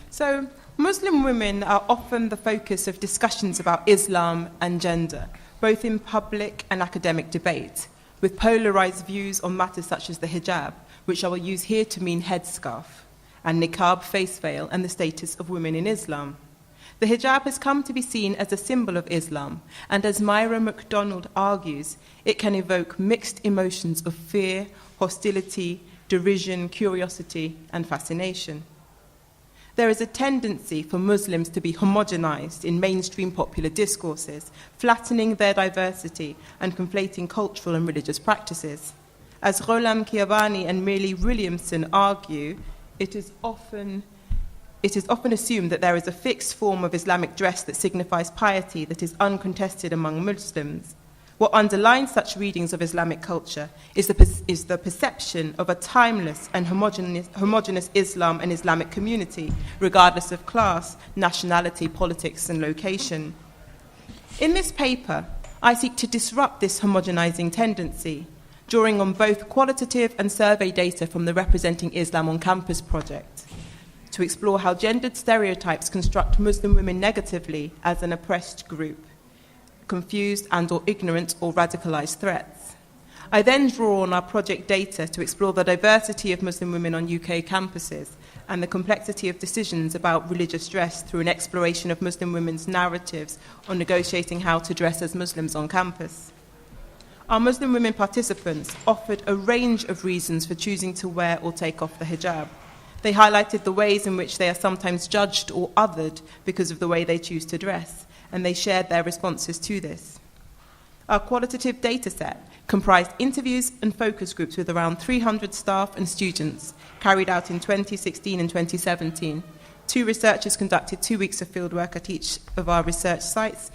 So, Muslim women are often the focus of discussions about Islam and gender, both in public and academic debate, with polarized views on matters such as the hijab, which I will use here to mean headscarf, and niqab, face veil, and the status of women in Islam. The hijab has come to be seen as a symbol of Islam, and as Myra MacDonald argues, it can evoke mixed emotions of fear, hostility, derision, curiosity, and fascination. There is a tendency for Muslims to be homogenized in mainstream popular discourses, flattening their diversity and conflating cultural and religious practices. As Gholam Kiabani and Millie Williamson argue, it is often assumed that there is a fixed form of Islamic dress that signifies piety that is uncontested among Muslims. What underlines such readings of Islamic culture is the perception of a timeless and homogeneous Islam and Islamic community, regardless of class, nationality, politics, and location. In this paper, I seek to disrupt this homogenizing tendency, drawing on both qualitative and survey data from the Representing Islam on Campus project, to explore how gendered stereotypes construct Muslim women negatively as an oppressed group, confused and or ignorant or radicalized threats. I then draw on our project data to explore the diversity of Muslim women on UK campuses and the complexity of decisions about religious dress through an exploration of Muslim women's narratives on negotiating how to dress as Muslims on campus. Our Muslim women participants offered a range of reasons for choosing to wear or take off the hijab. They highlighted the ways in which they are sometimes judged or othered because of the way they choose to dress, and they shared their responses to this. Our qualitative data set comprised interviews and focus groups with around 300 staff and students carried out in 2016 and 2017. 2 researchers conducted 2 weeks of fieldwork at each of our research sites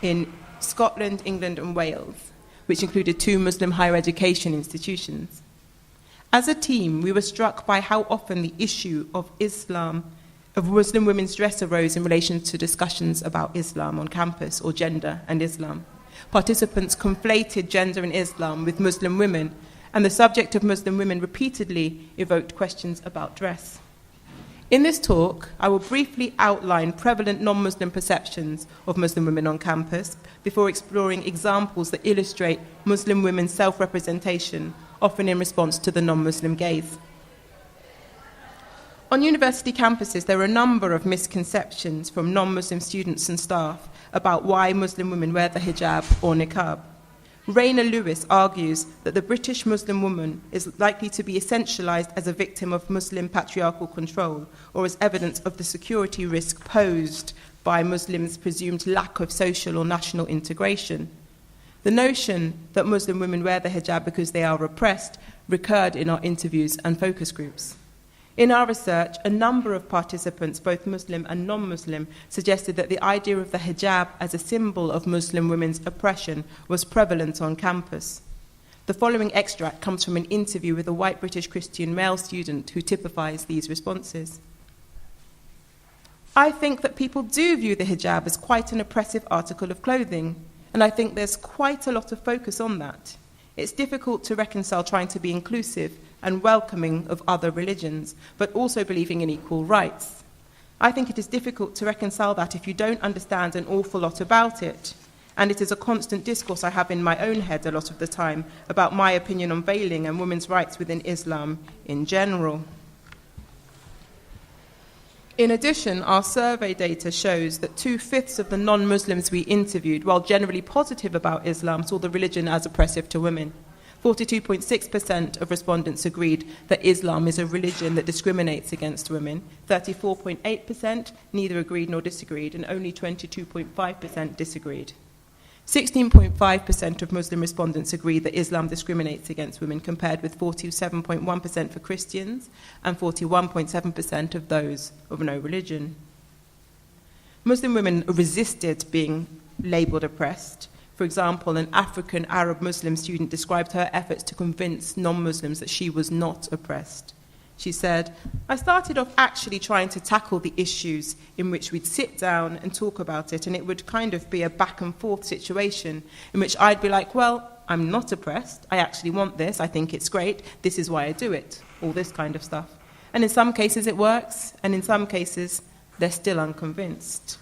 in Scotland, England, and Wales, which included 2 Muslim higher education institutions. As a team, we were struck by how often the issue of Muslim women's dress arose in relation to discussions about Islam on campus or gender and Islam. Participants conflated gender and Islam with Muslim women, and the subject of Muslim women repeatedly evoked questions about dress. In this talk, I will briefly outline prevalent non-Muslim perceptions of Muslim women on campus before exploring examples that illustrate Muslim women's self-representation, often in response to the non-Muslim gaze. On university campuses, there are a number of misconceptions from non-Muslim students and staff about why Muslim women wear the hijab or niqab. Raina Lewis argues that the British Muslim woman is likely to be essentialized as a victim of Muslim patriarchal control or as evidence of the security risk posed by Muslims' presumed lack of social or national integration. The notion that Muslim women wear the hijab because they are oppressed recurred in our interviews and focus groups. In our research, a number of participants, both Muslim and non-Muslim, suggested that the idea of the hijab as a symbol of Muslim women's oppression was prevalent on campus. The following extract comes from an interview with a white British Christian male student who typifies these responses. I think that people do view the hijab as quite an oppressive article of clothing, and I think there's quite a lot of focus on that. It's difficult to reconcile trying to be inclusive and welcoming of other religions, but also believing in equal rights. I think it is difficult to reconcile that if you don't understand an awful lot about it, and it is a constant discourse I have in my own head a lot of the time about my opinion on veiling and women's rights within Islam in general. In addition, our survey data shows that 2/5 of the non-Muslims we interviewed, while generally positive about Islam, saw the religion as oppressive to women. 42.6% of respondents agreed that Islam is a religion that discriminates against women. 34.8% neither agreed nor disagreed, and only 22.5% disagreed. 16.5% of Muslim respondents agreed that Islam discriminates against women, compared with 47.1% for Christians and 41.7% of those of no religion. Muslim women resisted being labelled oppressed. For example, an African Arab Muslim student described her efforts to convince non-Muslims that she was not oppressed. She said, I started off actually trying to tackle the issues in which we'd sit down and talk about it, and it would kind of be a back and forth situation in which I'd be like, well, I'm not oppressed, I actually want this, I think it's great, this is why I do it, all this kind of stuff. And in some cases it works, and in some cases they're still unconvinced.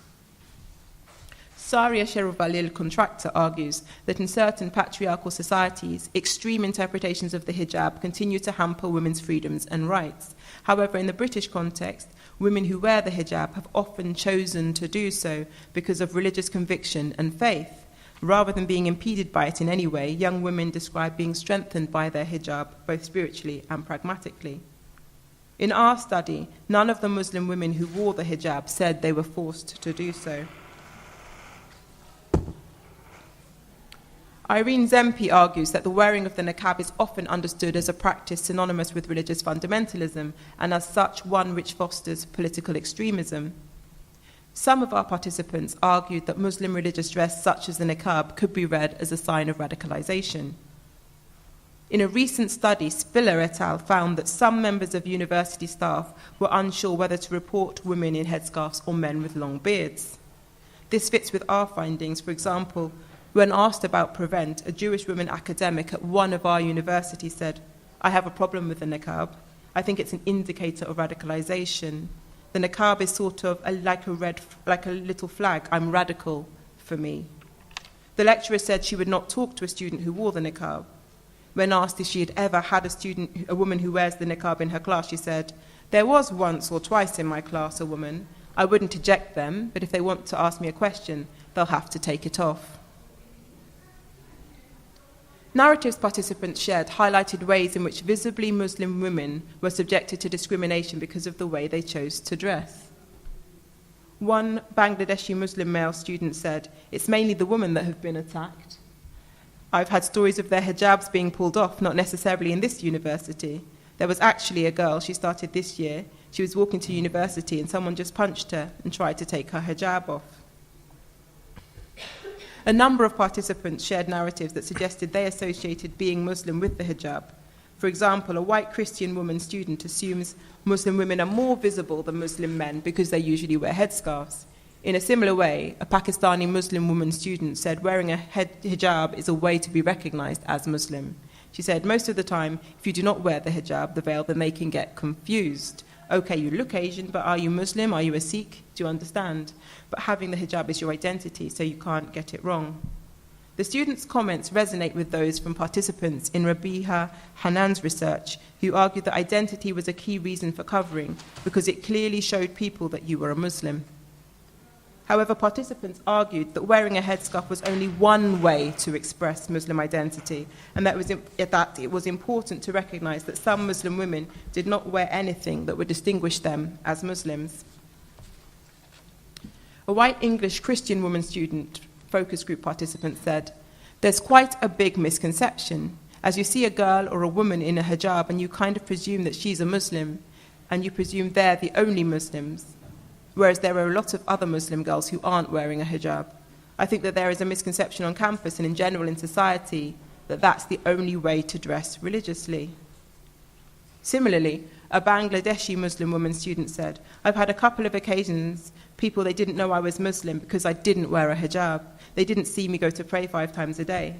Saria Sheruvalil Contractor argues that in certain patriarchal societies, extreme interpretations of the hijab continue to hamper women's freedoms and rights. However, in the British context, women who wear the hijab have often chosen to do so because of religious conviction and faith. Rather than being impeded by it in any way, young women describe being strengthened by their hijab, both spiritually and pragmatically. In our study, none of the Muslim women who wore the hijab said they were forced to do so. Irene Zempi argues that the wearing of the niqab is often understood as a practice synonymous with religious fundamentalism, and as such one which fosters political extremism. Some of our participants argued that Muslim religious dress such as the niqab could be read as a sign of radicalization. In a recent study, Spiller et al. Found that some members of university staff were unsure whether to report women in headscarves or men with long beards. This fits with our findings. For example, when asked about Prevent, a Jewish woman academic at one of our universities said, "I have a problem with the niqab. I think it's an indicator of radicalization. The niqab is sort of like a little flag. I'm radical for me." The lecturer said she would not talk to a student who wore the niqab. When asked if she had ever had a woman who wears the niqab in her class, she said, "There was once or twice in my class a woman. I wouldn't eject them, but if they want to ask me a question, they'll have to take it off." Narratives participants shared highlighted ways in which visibly Muslim women were subjected to discrimination because of the way they chose to dress. One Bangladeshi Muslim male student said, "It's mainly the women that have been attacked. I've had stories of their hijabs being pulled off, not necessarily in this university. There was actually a girl, she started this year, she was walking to university and someone just punched her and tried to take her hijab off." A number of participants shared narratives that suggested they associated being Muslim with the hijab. For example, a white Christian woman student assumes Muslim women are more visible than Muslim men because they usually wear headscarves. In a similar way, a Pakistani Muslim woman student said wearing a hijab is a way to be recognized as Muslim. She said, "Most of the time, if you do not wear the hijab, the veil, then they can get confused. Okay, you look Asian, but are you Muslim? Are you a Sikh? Do you understand? But having the hijab is your identity, so you can't get it wrong." The students' comments resonate with those from participants in Rabiha Hanan's research, who argued that identity was a key reason for covering because it clearly showed people that you were a Muslim. However, participants argued that wearing a headscarf was only one way to express Muslim identity, and that it was important to recognize that some Muslim women did not wear anything that would distinguish them as Muslims. A white English Christian woman student focus group participant said, "There's quite a big misconception. As you see a girl or a woman in a hijab and you kind of presume that she's a Muslim, and you presume they're the only Muslims, whereas there are a lot of other Muslim girls who aren't wearing a hijab. I think that there is a misconception on campus and in general in society that that's the only way to dress religiously." Similarly, a Bangladeshi Muslim woman student said, "I've had a couple of occasions people they didn't know I was Muslim because I didn't wear a hijab. They didn't see me go to pray 5 times a day."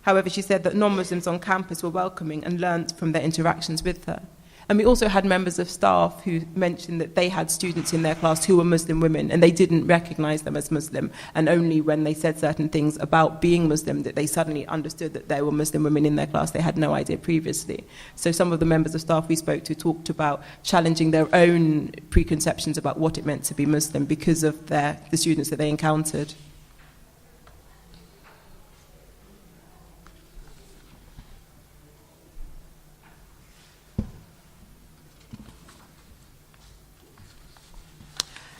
However, she said that non-Muslims on campus were welcoming and learned from their interactions with her. And we also had members of staff who mentioned that they had students in their class who were Muslim women and they didn't recognize them as Muslim, and only when they said certain things about being Muslim that they suddenly understood that there were Muslim women in their class they had no idea previously. So some of the members of staff we spoke to talked about challenging their own preconceptions about what it meant to be Muslim because of the students that they encountered.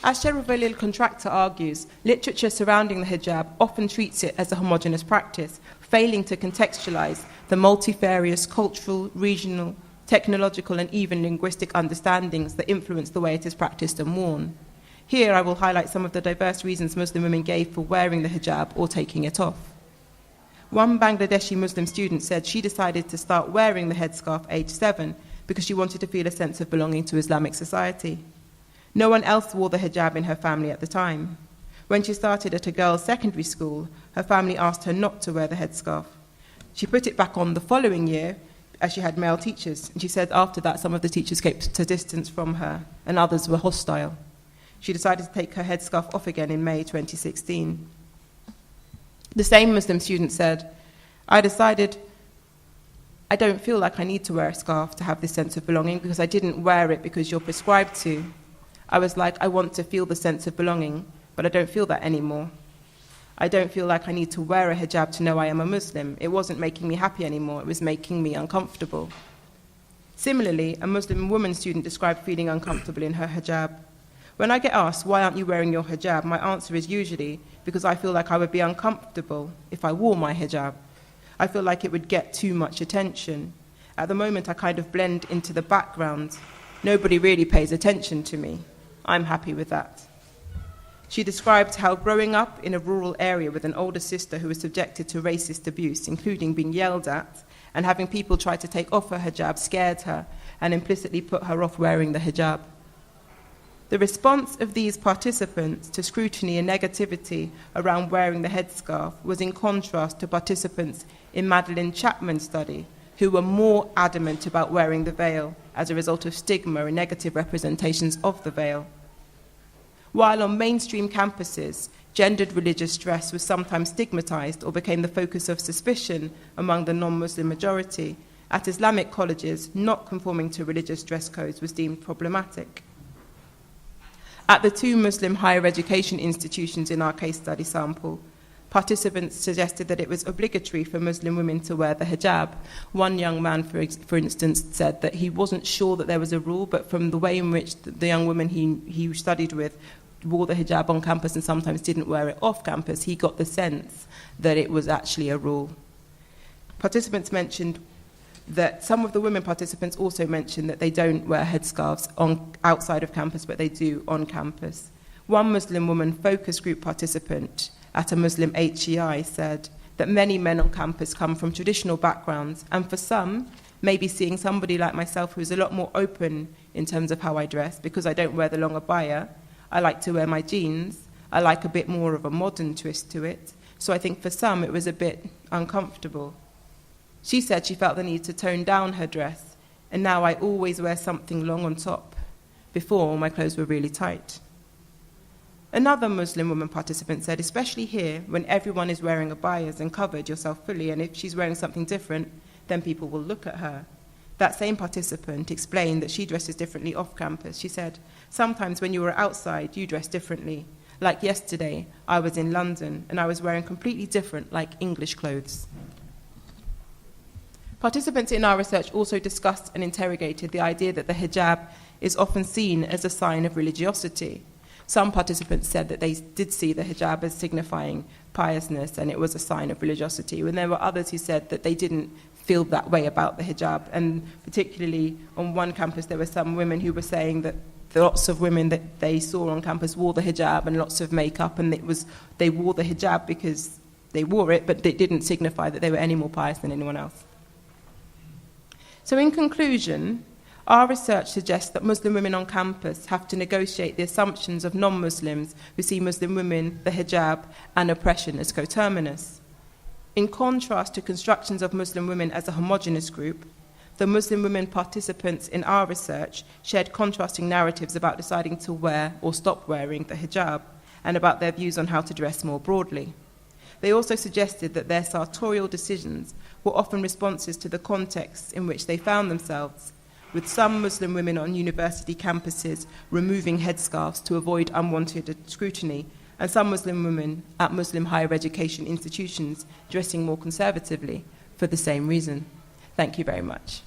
As Sheruvalil Contractor argues, literature surrounding the hijab often treats it as a homogenised practice, failing to contextualize the multifarious cultural, regional, technological, and even linguistic understandings that influence the way it is practiced and worn. Here I will highlight some of the diverse reasons Muslim women gave for wearing the hijab or taking it off. One Bangladeshi Muslim student said she decided to start wearing the headscarf aged 7 because she wanted to feel a sense of belonging to Islamic society. No one else wore the hijab in her family at the time. When she started at a girls' secondary school, her family asked her not to wear the headscarf. She put it back on the following year as she had male teachers, and she said after that some of the teachers kept a distance from her and others were hostile. She decided to take her headscarf off again in May 2016. The same Muslim student said, I decided I don't feel like I need to wear a scarf to have this sense of belonging because I didn't wear it because you're prescribed to. I was like, I want to feel the sense of belonging, but I don't feel that anymore. I don't feel like I need to wear a hijab to know I am a Muslim. It wasn't making me happy anymore, it was making me uncomfortable. Similarly, a Muslim woman student described feeling uncomfortable in her hijab. When I get asked, why aren't you wearing your hijab, my answer is usually because I feel like I would be uncomfortable if I wore my hijab. I feel like it would get too much attention. At the moment, I kind of blend into the background. Nobody really pays attention to me. I'm happy with that. She described how growing up in a rural area with an older sister who was subjected to racist abuse, including being yelled at, and having people try to take off her hijab scared her and implicitly put her off wearing the hijab. The response of these participants to scrutiny and negativity around wearing the headscarf was in contrast to participants in Madeleine Chapman's study, who were more adamant about wearing the veil as a result of stigma and negative representations of the veil. While on mainstream campuses, gendered religious dress was sometimes stigmatized or became the focus of suspicion among the non-Muslim majority, at Islamic colleges, not conforming to religious dress codes was deemed problematic. At the 2 Muslim higher education institutions in our case study sample, participants suggested that it was obligatory for Muslim women to wear the hijab. One young man, for instance, said that he wasn't sure that there was a rule, but from the way in which the young women he studied with wore the hijab on campus and sometimes didn't wear it off campus, he got the sense that it was actually a rule. Participants mentioned that some of the women participants also mentioned that they don't wear headscarves outside of campus, but they do on campus. One Muslim woman focus group participant at a Muslim HEI said that many men on campus come from traditional backgrounds, and for some, maybe seeing somebody like myself who's a lot more open in terms of how I dress, because I don't wear the long abaya, I like to wear my jeans, I like a bit more of a modern twist to it, so I think for some it was a bit uncomfortable. She said she felt the need to tone down her dress, and now I always wear something long on top. Before, my clothes were really tight. Another Muslim woman participant said, especially here, when everyone is wearing abayas and covered yourself fully, and if she's wearing something different, then people will look at her. That same participant explained that she dresses differently off campus. She said, sometimes when you were outside, you dress differently. Like yesterday, I was in London, and I was wearing completely different, like English clothes. Participants in our research also discussed and interrogated the idea that the hijab is often seen as a sign of religiosity. Some participants said that they did see the hijab as signifying piousness and it was a sign of religiosity, and there were others who said that they didn't feel that way about the hijab. And particularly on one campus, there were some women who were saying that lots of women that they saw on campus wore the hijab and lots of makeup, and they wore the hijab because they wore it, but it didn't signify that they were any more pious than anyone else. So in conclusion, our research suggests that Muslim women on campus have to negotiate the assumptions of non-Muslims who see Muslim women, the hijab, and oppression as coterminous. In contrast to constructions of Muslim women as a homogeneous group, the Muslim women participants in our research shared contrasting narratives about deciding to wear or stop wearing the hijab, and about their views on how to dress more broadly. They also suggested that their sartorial decisions were often responses to the contexts in which they found themselves, with some Muslim women on university campuses removing headscarves to avoid unwanted scrutiny, and some Muslim women at Muslim higher education institutions dressing more conservatively for the same reason. Thank you very much.